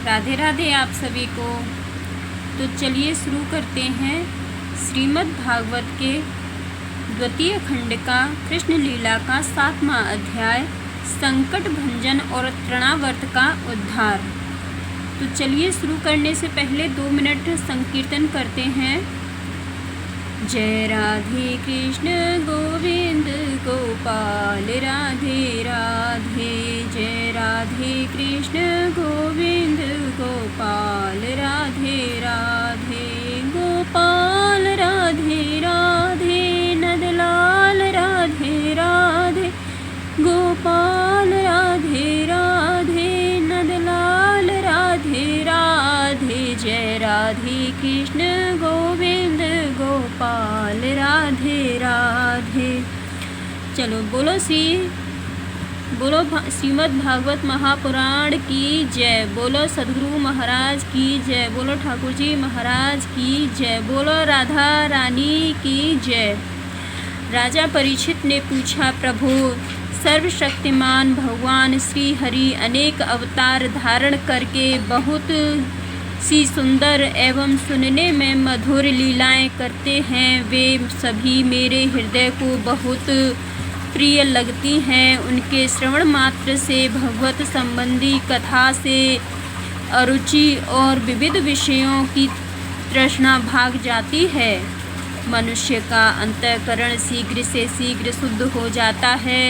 राधे राधे आप सभी को। तो चलिए शुरू करते हैं श्रीमद् भागवत के द्वितीय खंड का कृष्ण लीला का 7वां अध्याय संकट भंजन और तृणावर्त का उद्धार। तो चलिए शुरू करने से पहले 2 मिनट संकीर्तन करते हैं। जय राधे कृष्ण गोविंद गोपाल राधे राधे, जय राधे कृष्ण गोविंद गोपाल राधे राधे, गोपाल राधे राधे, नंदलाल राधे राधे, गोपाल राधे राधे, नंदलाल राधे राधे, जय राधे कृष्ण गोविंद गोपाल राधे राधे। चलो बोलो श्रीमद् भागवत महापुराण की जय, बोलो सद्गुरु महाराज की जय, बोलो ठाकुर जी महाराज की जय, बोलो राधा रानी की जय। राजा परीक्षित ने पूछा, प्रभु सर्वशक्तिमान भगवान श्री हरि अनेक अवतार धारण करके बहुत सी सुंदर एवं सुनने में मधुर लीलाएं करते हैं। वे सभी मेरे हृदय को बहुत प्रिय लगती हैं। उनके श्रवण मात्र से भगवत संबंधी कथा से अरुचि और विविध विषयों की तृष्णा भाग जाती है। मनुष्य का अंतःकरण शीघ्र से शीघ्र शुद्ध हो जाता है।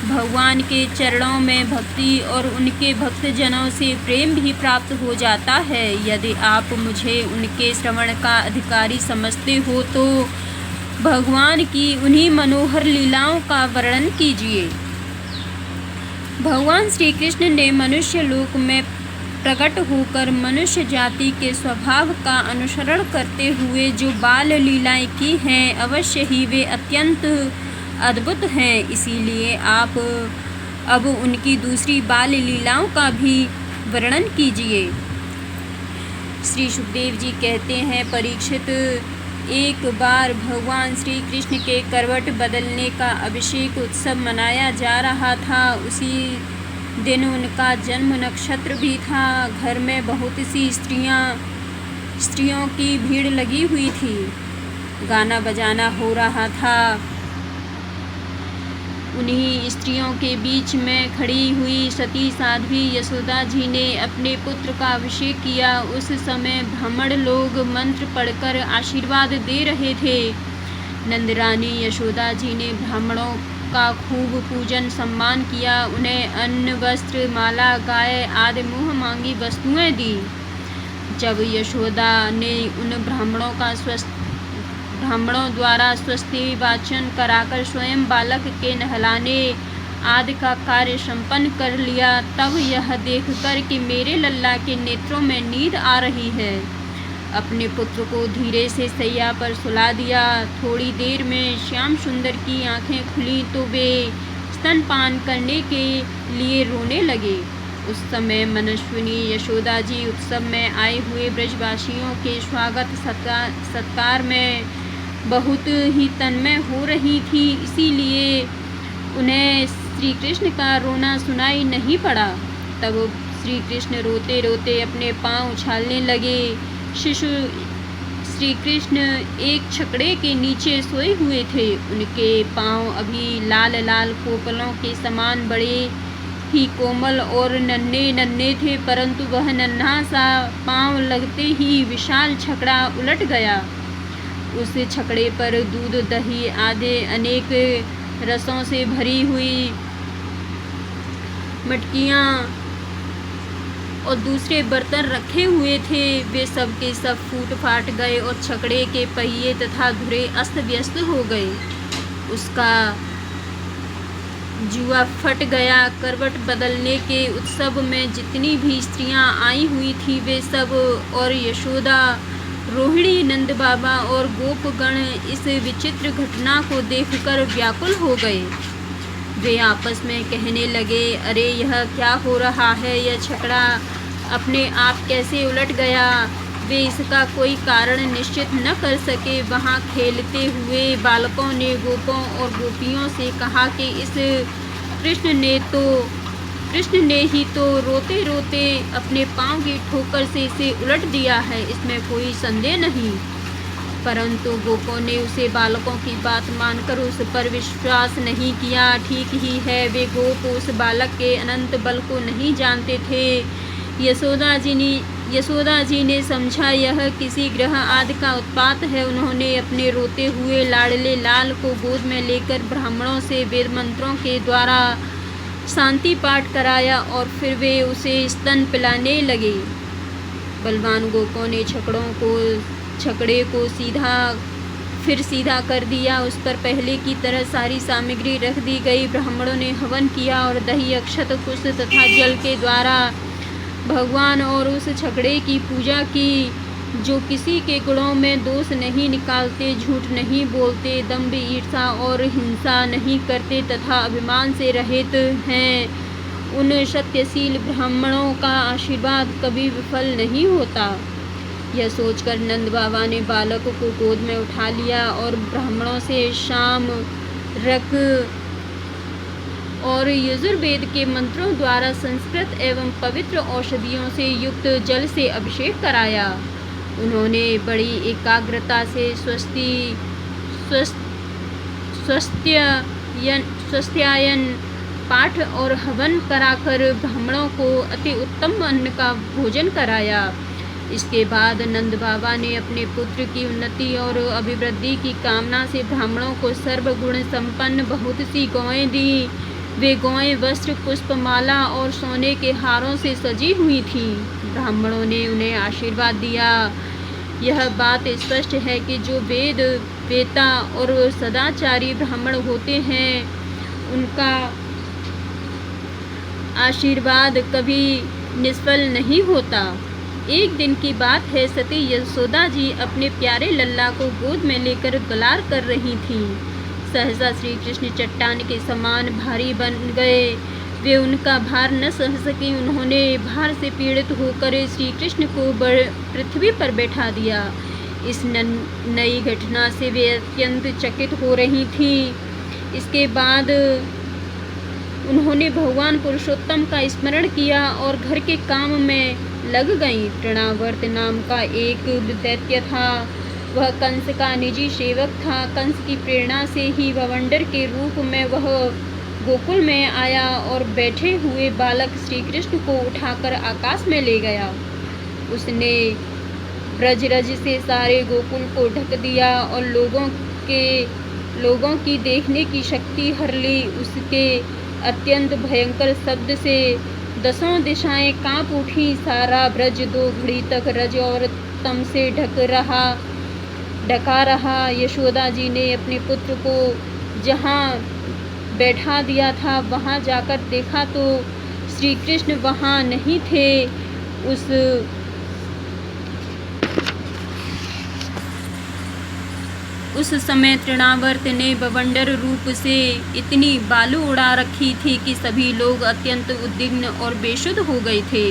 भगवान के चरणों में भक्ति और उनके भक्तजनों से प्रेम भी प्राप्त हो जाता है। यदि आप मुझे उनके श्रवण का अधिकारी समझते हो तो भगवान की उन्हीं मनोहर लीलाओं का वर्णन कीजिए। भगवान श्री कृष्ण ने मनुष्य लोक में प्रकट होकर मनुष्य जाति के स्वभाव का अनुसरण करते हुए जो बाल लीलाएं की हैं, अवश्य ही वे अत्यंत अद्भुत हैं। इसीलिए आप अब उनकी दूसरी बाल लीलाओं का भी वर्णन कीजिए। श्री सुखदेव जी कहते हैं, परीक्षित, एक बार भगवान श्री कृष्ण के करवट बदलने का अभिषेक उत्सव मनाया जा रहा था। उसी दिन उनका जन्म नक्षत्र भी था। घर में बहुत सी स्त्रियों की भीड़ लगी हुई थी। गाना बजाना हो रहा था। उन्हीं स्त्रियों के बीच में खड़ी हुई सती साध्वी यशोदा जी ने अपने पुत्र का अभिषेक किया। उस समय ब्राह्मण लोग मंत्र पढ़कर आशीर्वाद दे रहे थे। नंदरानी यशोदा जी ने ब्राह्मणों का खूब पूजन सम्मान किया। उन्हें अन्न, वस्त्र, माला, गाय आदि मुँह मांगी वस्तुएं दी। जब यशोदा ने उन ब्राह्मणों द्वारा स्वस्ति वाचन कराकर स्वयं बालक के नहलाने आदि का कार्य संपन्न कर लिया, तब यह देखकर कि मेरे लल्ला के नेत्रों में नींद आ रही है, अपने पुत्र को धीरे से सैया पर सुला दिया। थोड़ी देर में श्याम सुंदर की आंखें खुली तो वे स्तनपान करने के लिए रोने लगे। उस समय मनस्विनी यशोदा जी उत्सव में आए हुए ब्रजवासियों के स्वागत सत्कार में बहुत ही तन्मय हो रही थी। इसीलिए उन्हें श्री कृष्ण का रोना सुनाई नहीं पड़ा। तब श्री कृष्ण रोते रोते अपने पांव उछालने लगे। शिशु श्री कृष्ण एक छकड़े के नीचे सोए हुए थे। उनके पांव अभी लाल लाल कोपलों के समान बड़े ही कोमल और नन्हे नन्हे थे, परंतु वह नन्हा सा पांव लगते ही विशाल छकड़ा उलट गया। उस छकड़े पर दूध, दही आदि अनेक रसों से भरी हुई मटकियाँ और दूसरे बर्तन रखे हुए थे। वे सब के सब फूट फाट गए और छकड़े के पहिए तथा धुरे अस्त व्यस्त हो गए। उसका जुआ फट गया। करवट बदलने के उत्सव में जितनी भी स्त्रियां आई हुई थी वे सब और यशोदा, रोहिणी, नंद बाबा और गोपगण इस विचित्र घटना को देखकर व्याकुल हो गए। वे आपस में कहने लगे, अरे यह क्या हो रहा है? यह छकड़ा अपने आप कैसे उलट गया? वे इसका कोई कारण निश्चित न कर सके। वहाँ खेलते हुए बालकों ने गोपों और गोपियों से कहा कि इस कृष्ण ने तो कृष्ण ने ही तो रोते रोते अपने पांव की ठोकर से इसे उलट दिया है, इसमें कोई संदेह नहीं। परंतु गोपों ने उसे बालकों की बात मानकर उस पर विश्वास नहीं किया। ठीक ही है, वे गोप उस बालक के अनंत बल को नहीं जानते थे। यशोदा जी ने समझा यह किसी ग्रह आदि का उत्पात है। उन्होंने अपने रोते हुए लाडले लाल को गोद में लेकर ब्राह्मणों से वेद मंत्रों के द्वारा शांति पाठ कराया और फिर वे उसे स्तन पिलाने लगे। बलवान गोपों ने छकड़े को सीधा कर दिया। उस पर पहले की तरह सारी सामग्री रख दी गई। ब्राह्मणों ने हवन किया और दही, अक्षत, कुश तथा जल के द्वारा भगवान और उस छकड़े की पूजा की, जो किसी के गुणों में दोष नहीं निकालते, झूठ नहीं बोलते, दंभ, ईर्षा और हिंसा नहीं करते तथा अभिमान से रहित हैं। उन सत्यशील ब्राह्मणों का आशीर्वाद कभी विफल नहीं होता। यह सोचकर नंद बाबा ने बालक को गोद में उठा लिया और ब्राह्मणों से शाम रक और यजुर्वेद के मंत्रों द्वारा संस्कृत एवं पवित्र औषधियों से युक्त जल से अभिषेक कराया। उन्होंने बड़ी एकाग्रता से स्वास्थ्यायन पाठ और हवन कराकर ब्राह्मणों को अति उत्तम अन्न का भोजन कराया। इसके बाद नंद बाबा ने अपने पुत्र की उन्नति और अभिवृद्धि की कामना से ब्राह्मणों को सर्वगुण संपन्न बहुत सी गौएं दी। वे गौएं वस्त्र, पुष्पमाला और सोने के हारों से सजी हुई थीं। ब्राह्मणों ने उन्हें आशीर्वाद दिया। यह बात स्पष्ट है कि जो वेद वेता और सदाचारी ब्राह्मण होते हैं, उनका आशीर्वाद कभी निष्फल नहीं होता। एक दिन की बात है, सती यशोदा जी अपने प्यारे लल्ला को गोद में लेकर दुलार कर रही थीं। सहसा श्री कृष्ण चट्टान के समान भारी बन गए। वे उनका भार न सह सकी। उन्होंने भार से पीड़ित होकर श्री कृष्ण को पृथ्वी पर बैठा दिया। इस नई घटना से वे अत्यंत चकित हो रही थीं। इसके बाद उन्होंने भगवान पुरुषोत्तम का स्मरण किया और घर के काम में लग गईं। तृणावर्त नाम का एक दैत्य था। वह कंस का निजी सेवक था। कंस की प्रेरणा से ही बवंडर के रूप में वह गोकुल में आया और बैठे हुए बालक श्री कृष्ण को उठाकर आकाश में ले गया। उसने ब्रजरज से सारे गोकुल को ढक दिया और लोगों की देखने की शक्ति हर ली। उसके अत्यंत भयंकर शब्द से दसों दिशाएं कांप उठी। सारा ब्रज 2 घड़ी तक रज और तम से ढका रहा। यशोदा जी ने अपने पुत्र को जहाँ बैठा दिया था वहाँ जाकर देखा तो श्री कृष्ण वहाँ नहीं थे। उस समय तृणावर्त ने बवंडर रूप से इतनी बालू उड़ा रखी थी कि सभी लोग अत्यंत उद्विग्न और बेसुध हो गए थे।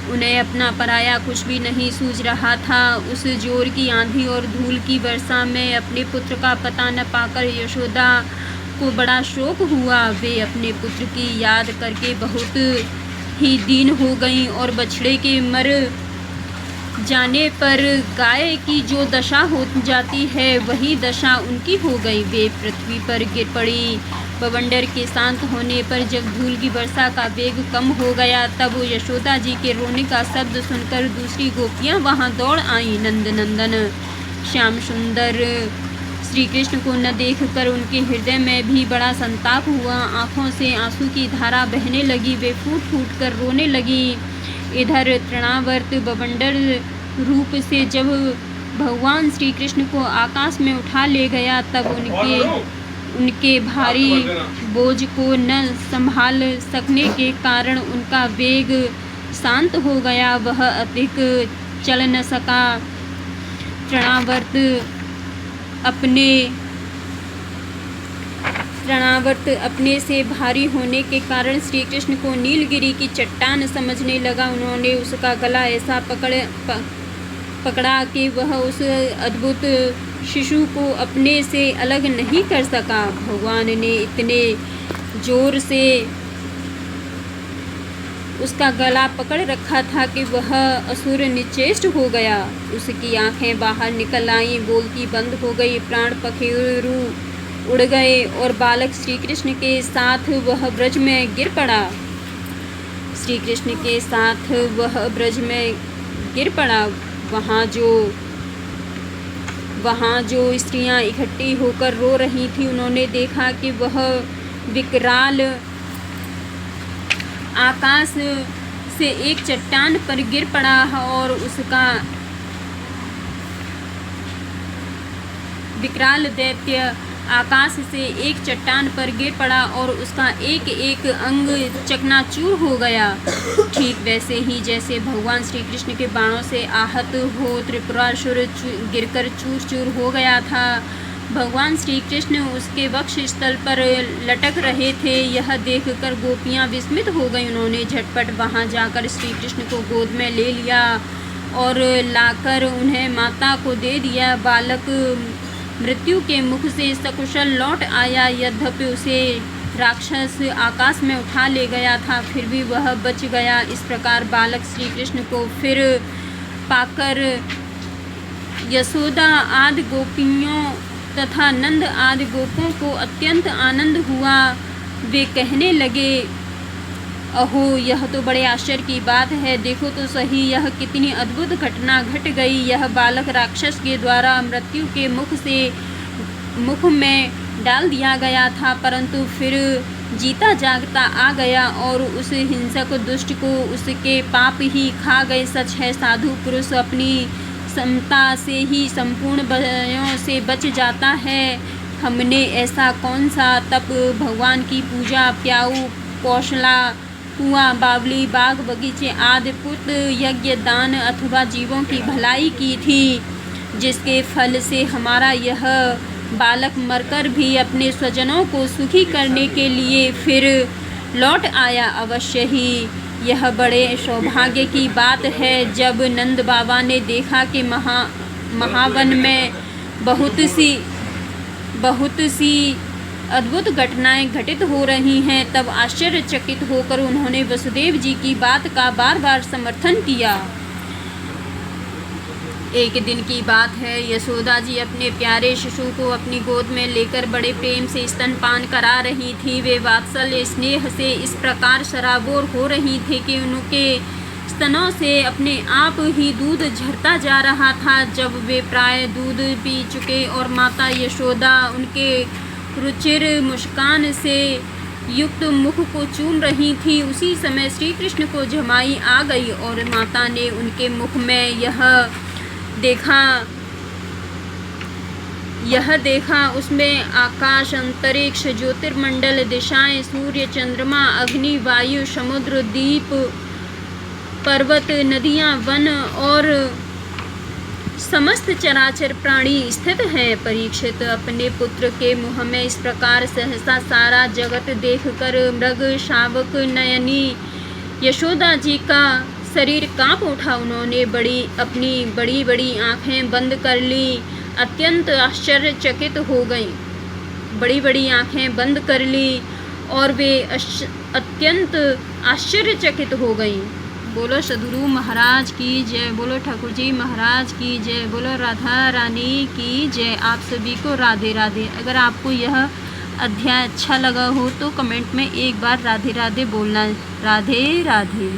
उन्हें अपना पराया कुछ भी नहीं सूझ रहा था। उस जोर की आंधी और धूल की वर्षा में अपने पुत्र का पता न पाकर यशोदा को बड़ा शोक हुआ। वे अपने पुत्र की याद करके बहुत ही दीन हो गईं और बछड़े के मर जाने पर गाय की जो दशा हो जाती है वही दशा उनकी हो गई। वे पृथ्वी पर गिर पड़ी। बवंडर के शांत होने पर जब धूल की वर्षा का वेग कम हो गया तब यशोदा जी के रोने का शब्द सुनकर दूसरी गोपियां वहां दौड़ आईं। नंदन श्याम सुंदर श्री कृष्ण को न देखकर उनके हृदय में भी बड़ा संताप हुआ। आँखों से आंसू की धारा बहने लगी। वे फूट फूट कर रोने लगी। इधर तृणावर्त बवंडर रूप से जब भगवान श्री कृष्ण को आकाश में उठा ले गया तब उनके भारी बोझ को न संभाल सकने के कारण उनका वेग शांत हो गया। वह अधिक चल न सका। तृणावर्त अपने से भारी होने के कारण श्री कृष्ण को नीलगिरी की चट्टान समझने लगा। उन्होंने उसका गला ऐसा पकड़ा कि वह उस अद्भुत शिशु को अपने से अलग नहीं कर सका। भगवान ने इतने जोर से उसका गला पकड़ रखा था कि वह असुर निश्चेष्ट हो गया। उसकी आंखें बाहर निकल आईं, बोलती बंद हो गई, प्राण पखेरु उड़ गए और बालक श्री कृष्ण के साथ वह ब्रज में गिर पड़ा। श्री कृष्ण के साथ वह ब्रज में गिर पड़ा। वहाँ जो स्त्रियां इकट्ठी होकर रो रही थी, उन्होंने देखा कि वह विकराल आकाश से एक चट्टान पर गिर पड़ा और उसका विकराल दैत्य आकाश से एक चट्टान पर गिर पड़ा और उसका एक एक अंग चकनाचूर हो गया। ठीक वैसे ही जैसे भगवान श्री कृष्ण के बाणों से आहत हो त्रिपुरासुर गिरकर चूर चूर हो गया था। भगवान श्री कृष्ण उसके वक्ष स्थल पर लटक रहे थे। यह देखकर गोपियां विस्मित हो गईं। उन्होंने झटपट वहां जाकर श्री कृष्ण को गोद में ले लिया और लाकर उन्हें माता को दे दिया। बालक मृत्यु के मुख से सकुशल लौट आया। यद्यपि उसे राक्षस आकाश में उठा ले गया था, फिर भी वह बच गया। इस प्रकार बालक श्री कृष्ण को फिर पाकर यशोदा आदि गोपियों तथा नंद आदि गोपों को अत्यंत आनंद हुआ। वे कहने लगे, अहो, यह तो बड़े आश्चर्य की बात है। देखो तो सही, यह कितनी अद्भुत घटना घट गई। यह बालक राक्षस के द्वारा मृत्यु के मुख में डाल दिया गया था, परंतु फिर जीता जागता आ गया और उस हिंसक दुष्ट को उसके पाप ही खा गए। सच है, साधु पुरुष अपनी समता से ही संपूर्ण भयों से बच जाता है। हमने ऐसा कौन सा तप, भगवान की पूजा, प्याऊ, कौशला, कुआं, बावली, बाग बगीचे आदि पुत्र यज्ञ, दान अथवा जीवों की भलाई की थी, जिसके फल से हमारा यह बालक मरकर भी अपने स्वजनों को सुखी करने के लिए फिर लौट आया। अवश्य ही यह बड़े सौभाग्य की बात है। जब नंद बाबा ने देखा कि महावन में बहुत सी अद्भुत घटनाएं घटित हो रही हैं, तब आश्चर्यचकित होकर उन्होंने वसुदेव जी की बात का बार बार समर्थन किया। एक दिन की बात है, यशोदा जी अपने प्यारे शिशु को अपनी गोद में लेकर बड़े प्रेम से स्तनपान करा रही थी। वे वात्सल्य स्नेह से इस प्रकार सराबोर हो रही थी कि उनके स्तनों से अपने आप ही दूध झरता जा रहा था। जब वे प्राय दूध पी चुके और माता यशोदा उनके रुचिर मुस्कान से युक्त मुख को चूम रही थी, उसी समय श्री कृष्ण को झमाई आ गई और माता ने उनके मुख में यह देखा। उसमें आकाश, अंतरिक्ष, ज्योतिर्मंडल, दिशाएं, सूर्य, चंद्रमा, अग्नि, वायु, समुद्र, द्वीप, पर्वत, नदियां, वन और समस्त चराचर प्राणी स्थित हैं। परीक्षित अपने पुत्र के मुँह में इस प्रकार सहसा सारा जगत देखकर मृग शावक नयनी यशोदा जी का शरीर कांप उठा। उन्होंने अपनी बड़ी बड़ी आँखें बंद कर ली, अत्यंत आश्चर्यचकित हो गईं। बड़ी बड़ी आँखें बंद कर ली और वे अत्यंत आश्चर्यचकित हो गईं। बोलो सदगुरु महाराज की जय, बोलो ठाकुर जी महाराज की जय, बोलो राधा रानी की जय। आप सभी को राधे राधे। अगर आपको यह अध्याय अच्छा लगा हो तो कमेंट में एक बार राधे राधे बोलना। राधे राधे।